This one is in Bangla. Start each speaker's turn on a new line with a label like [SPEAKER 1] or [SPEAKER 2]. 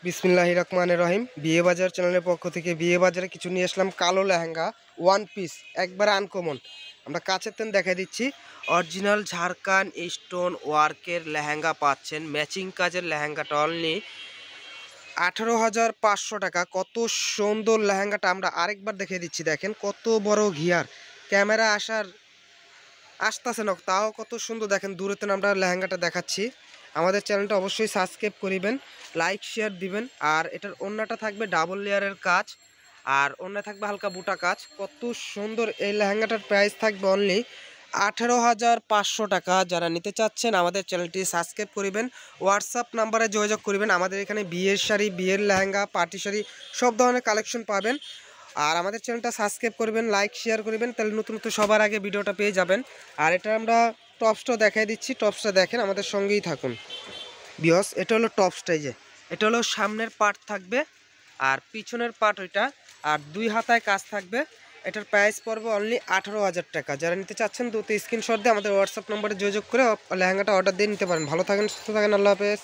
[SPEAKER 1] বিসমিল্লাহির রহমানির রহিম। বিয়ে বাজার চ্যানেলের পক্ষ থেকে বিয়ে বাজারে কিছু নিয়ে আসলাম। কালো লেহেঙ্গা ওয়ান পিস, একবারে আনকমন। আমরা কাছের তেন দেখাই দিচ্ছি। অরিজিনাল ঝাড়খান্ড স্টোন ওয়ার্কের লেহেঙ্গা পাচ্ছেন। ম্যাচিং কাজের লেহেঙ্গাটা অনলি 18,500 টাকা। কত সুন্দর লেহেঙ্গাটা আমরা আরেকবার দেখিয়ে দিচ্ছি। দেখেন কত বড় ঘিয়ার, ক্যামেরা আসতেছে না, তাও কত সুন্দর। দেখেন দূরেতে আমরা লেহেঙ্গাটা দেখাচ্ছি। আমাদের চ্যানেলটা অবশ্যই সাবস্ক্রাইব করিবেন, লাইক শেয়ার দিবেন। আর এটার ওড়নাটা থাকবে ডাবল লেয়ারের কাজ, আর ওড়না থাকবে হালকা বুটা কাজ। কত সুন্দর এই লেহেঙ্গাটার প্রাইস থাকবে অনলি 18,500 টাকা। যারা নিতে চাচ্ছেন আমাদের চ্যানেলটি সাবস্ক্রাইব করিবেন, হোয়াটসঅ্যাপ নাম্বারে যোগাযোগ করিবেন। আমাদের এখানে বিয়ের শাড়ি, বিয়ের লেহেঙ্গা, পার্টি শাড়ি সব ধরনের কালেকশন পাবেন। আর আমাদের চ্যানেলটা সাবস্ক্রাইব করবেন, লাইক শেয়ার করবেন, তাহলে নতুন নতুন সবার আগে ভিডিওটা পেয়ে যাবেন। আর এটা আমরা টপসটা দেখাই দিচ্ছি। টপসটা দেখেন, আমাদের সঙ্গেই থাকুন বিয়স। এটা হলো টপসটা, যে এটা হলো সামনের পার্ট থাকবে আর পিছনের পার্ট ওইটা, আর দুই হাতায় কাজ থাকবে। এটার প্রাইস পড়বে অনলি 18,000 টাকা। যারা নিতে চাচ্ছেন দ্রুত স্ক্রিনশট দিয়ে আমাদের হোয়াটসঅ্যাপ নম্বরে যোগাযোগ করে লেহেঙ্গাটা অর্ডার দিয়ে নিতে পারেন। ভালো থাকেন, সুস্থ থাকেন, আল্লাহ হাফেজ।